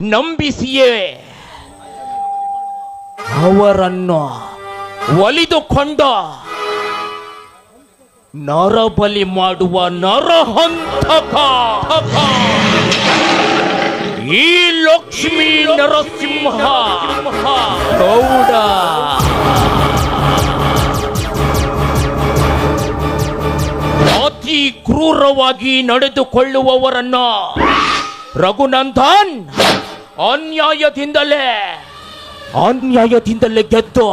ನಂಬಿಸಿಯೇ ಅವರನ್ನು ಒಲಿದುಕೊಂಡ ನರಬಲಿ ಮಾಡುವ ನರಹಂತಕ ಈ ಲಕ್ಷ್ಮೀ ನರಸಿಂಹ ಗೌಡ. ಅತಿ ಕ್ರೂರವಾಗಿ ನಡೆದುಕೊಳ್ಳುವವರನ್ನ ರಘುನಂದನ್ ಅನ್ಯಾಯದಿಂದಲೇ ಗೆದ್ದು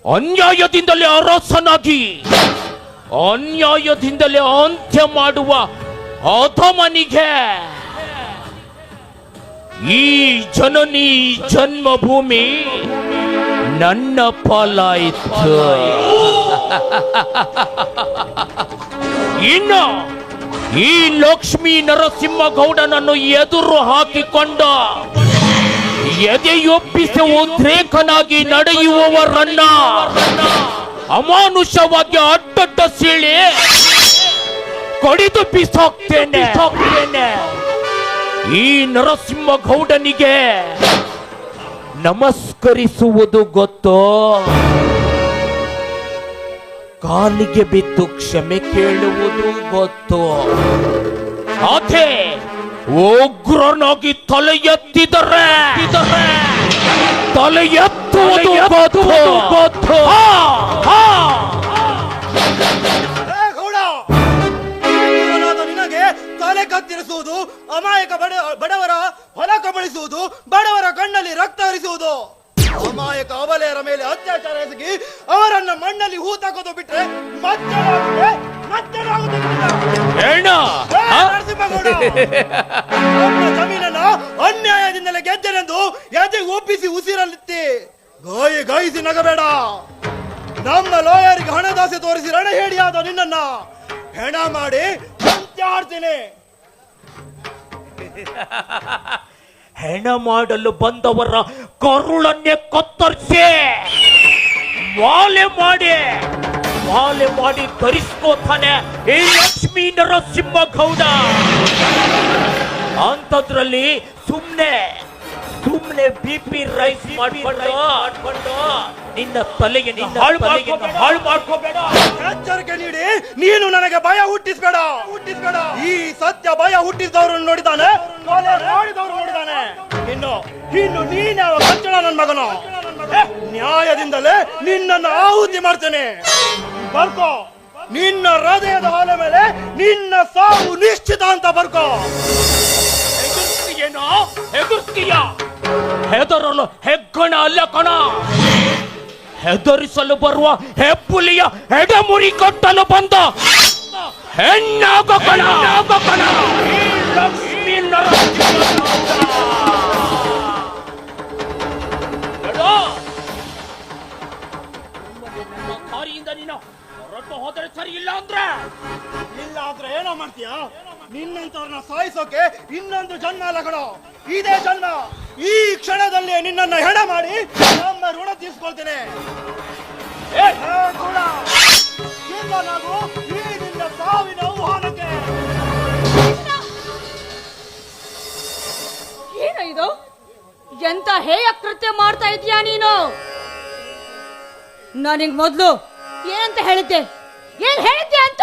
ಅನ್ಯಾಯದಿಂದಲೇ ಅರಸನಾಗಿ ಅನ್ಯಾಯದಿಂದಲೇ ಅಂತ್ಯ ಮಾಡುವ ಅಧಮನಿಗೆ ಈ ಜನನಿ ಜನ್ಮಭೂಮಿ ನನ್ನ ಪಾಲಾಯಿತು. ಇನ್ನು ಈ ಲಕ್ಷ್ಮೀ ನರಸಿಂಹ ಗೌಡನನ್ನು ಎದುರು ಹಾಕಿಕೊಂಡ ಎದೆಯೊಪ್ಪಿಸಿ ಉದ್ರೇಕನಾಗಿ ನಡೆಯುವವರನ್ನ ಅಮಾನುಷವಾಗಿ ಅಡ್ಡಡ್ಡ ಸೀಳಿ ಕಡಿದು ಬಿಸಾಕ್ತೇನೆ. ಈ ನರಸಿಂಹ ಗೌಡನಿಗೆ ನಮಸ್ಕರಿಸುವುದು ಗೊತ್ತೋ? ಕಾಲಿಗೆ ಬಿದ್ದು ಕ್ಷಮೆ ಕೇಳುವುದು ಗೊತ್ತು. ಅದೇ ಉಗ್ರನಾಗಿ ತಲೆ ಎತ್ತಿದರೆ ತಲೆ ಎತ್ತುವುದು ಗೊತ್ತು. ನಿನಗೆ ತಲೆ ಕತ್ತರಿಸುವುದು, ಅಮಾಯಕ ಬಡವರ ಹೊಲ ಕಬಳಿಸುವುದು, ಬಡವರ ಕಣ್ಣಲ್ಲಿ ರಕ್ತ ಹರಿಸುವುದು, ಅಮಾಯಕ ಅಬಲೆಯರ ಮೇಲೆ ಅತ್ಯಾಚಾರ ಎಸಗಿ ಅವರನ್ನ ಮಣ್ಣಲ್ಲಿ ಹೂತಾಕೋದು ಬಿಟ್ರೆ ನರಸಿಂಹಗೌಡ ನಮ್ಮ ಜಮೀನನ್ನ ಅನ್ಯಾಯದಿಂದಲೇ ಗೆದ್ದೆನೆಂದು ಎದೆ ಒಪ್ಪಿಸಿ ಉಸಿರಲ್ಲಿತ್ತಿ ಗಾಯಿಸಿ ನಗಬೇಡ. ನಮ್ಮ ಲಾಯರ್ಗೆ ಹಣದಾಸೆ ತೋರಿಸಿ ರಣಹೇಡಿಯಾದ ನಿನ್ನನ್ನ ಹೆಣ ಮಾಡಿ ಅಂತ್ಯ ಮಾಡ್ತೀನಿ. ಹೆಣ ಮಾಡಲು ಬಂದವರ ಕರುಳನ್ನೇ ಕತ್ತರಿಸಿ ಮಾಲೆ ಮಾಡಿ ಧರಿಸ್ಕೋತಾನೆ ಈ ಲಕ್ಷ್ಮೀ ನರಸಿಂಹ ಗೌಡ. ಅಂತದ್ರಲ್ಲಿ ಸುಮ್ನೆ ಬಿಪಿ ರೈಸ್ ಮಾಡ್ಕೊಂಡು ನಿನ್ನ ತಲೆಗೆ ಹಾಳು ಮಾಡ್ಕೋಬೇಡ. ಎಚ್ಚರಿಕೆ ನೀಡಿ ನೀನು ನನಗೆ ಭಯ ಹುಟ್ಟಿಸ್ಬೇಡ. ಈ ಸತ್ಯ ಭಯ ಹುಟ್ಟಿಸಿದವರು ನೋಡಿದಾನೆ, ನೋಡಿದವರು ನೋಡಿದಾನೆ. ಇನ್ನು ನೀನೇ ಕಚ್ಚಡ ನನ್ನ ಮಗನು. ನ್ಯಾಯದಿಂದಲೇ ನಿನ್ನನ್ನು ಆಹುತಿ ಮಾಡ್ತೇನೆ. ಬರ್ಕೋ, ನಿನ್ನ ಹೃದಯದ ಹಾಲ ಮೇಲೆ ನಿನ್ನ ಸಾವು ನಿಶ್ಚಿತ ಅಂತ ಬರ್ಕೋ. ಹೆದರ್ತೀಯ? ಹೆದರಲು ಹೆಗ್ಗಣ ಅಲ್ಲ ಕಣ, ಹೆದರಿಸಲು ಬರುವ ಹೆಬ್ಬುಲಿಯ ಹೆಡಮುರಿ ಕಟ್ಟಲು ಬಂದ ಹೆಣ್ಣಾಗ ಕಣ. ಲಕ್ಷ್ಮೀ ಕಾರಿಯಿಂದ ನೀನು ಹೊರಟು ಹೋದರೆ ಸರಿ. ಇಲ್ಲ ಅಂದ್ರೆ ಏನೋ ಮಾಡ್ತೀಯ? ನಿನ್ನಂತವ್ರನ್ನ ಸಾಯಿಸೋಕೆ ಇನ್ನೊಂದು ಜನ್ಮ ಅಲ್ಲ ಕಣೋ, ಇದೇ ಜನ್ಮ. ಈ ಕ್ಷಣದಲ್ಲಿ ನಿನ್ನನ್ನು ಹೆಣ ಮಾಡಿ ನಮ್ಮ ಋಣ ತೀರ್ಸ್ಕೊಳ್ತೇನೆ. ನಾವು ಈ ನಿನ್ನ ಸಾವಿನ ಆಹ್ವಾನಕ್ಕೆ. ಏನು ಇದು? ಎಂತ ಹೇಯ ಕೃತ್ಯ ಮಾಡ್ತಾ ಇದೀಯಾ ನೀನು? ನಾನಿಗ್ ಮೊದ್ಲು ಏನಂತ ಹೇಳಿದ್ದೆ? ಏನ್ ಹೇಳಿದ್ದೆ ಅಂತ?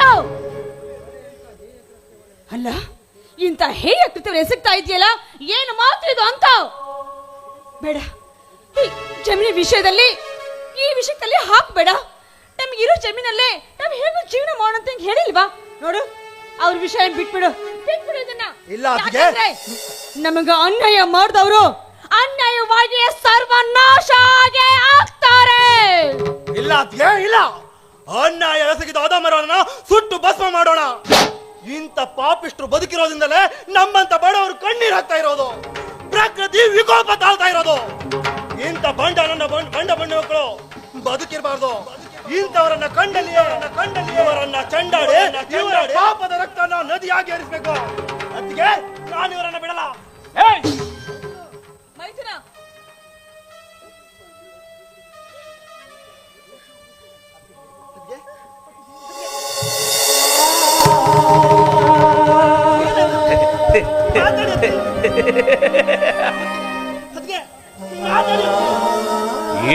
ಅಲ್ಲ, ಇಂತ ಹೇಯ ಕೃತ್ಯ ಎಸಗ್ತಾ ಇದೆಯಲ್ಲ, ಏನು ಮಾತ್ರ ಇದು ಅಂತ? ಬೇಡ, ಈ ಜಮೀನ ವಿಷಯದಲ್ಲಿ ಈ ವಿಷಯದಲ್ಲಿ ಹಾಕ್ಬೇಡ. ನಮಗಿರೋ ಜಮೀನಲ್ಲೇ ನಾವು ಹೇಗೂ ಜೀವನ ಮಾಡೋಂತ ಹೇಳಿಲ್ವಾ? ನೋಡು, ಅವ್ರ ವಿಷಯ ಬಿಟ್ಬಿಡು ಇದನ್ನ. ನಮಗ ಅನ್ಯಾಯ ಮಾಡಿದವರು ಅನ್ಯಾಯವಾಗಿ ಸರ್ವನಾಶ ಆಗ್ತಾರೆ. ಇಲ್ಲ, ಅನ್ಯಾಯ ಎಸಗಿದ ಅಧಮರನ್ನ ಸುಟ್ಟು ಭಸ್ಮ ಮಾಡೋಣ. ಇಂಥ ಪಾಪಿಷ್ಟ್ರು ಬದುಕಿರೋದ್ರಿಂದಲೇ ನಮ್ಮಂತ ಬಡವರು ಕಣ್ಣೀರ್ ಹಾಕ್ತಾ ಇರೋದು, ಪ್ರಕೃತಿ ವಿಕೋಪ ತಾಳ್ತಾ ಇರೋದು. ಇಂಥ ಬಂಡ ಮಕ್ಕಳು ಬದುಕಿರಬಾರ್ದು. ಇಂಥವರನ್ನ ಕಂಡಲ್ಲಿ ಇವರನ್ನ ಚಂಡಾಡಿ ಇವರ ಪಾಪದ ರಕ್ತನ ನದಿಯಾಗಿ ಹರಿಸಬೇಕು. ಅದಕ್ಕೆ ನಾನು ಇವರನ್ನ ಬಿಡಲ್ಲ. ಅದ್ಕೆ ಮಾತಾಡಿ.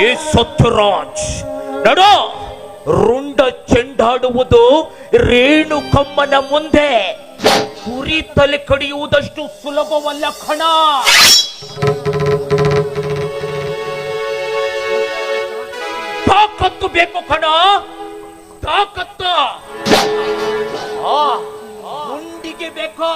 ಈ ಸತ್ಯರಾಜ್ ನಡ ರುಂಡ ಚೆಂಡಾಡುವುದು ರೇಣುಕಮ್ಮನ ಮುಂದೆ ಕುರಿ ತಲೆ ಕಡಿಯುವುದಷ್ಟು ಸುಲಭವಲ್ಲ ಕಣ. ತಾಕತ್ತು ಬೇಕು ಕಣ, ತಾಕತ್ತು. ಗುಂಡಿಗೆ ಬೇಕು.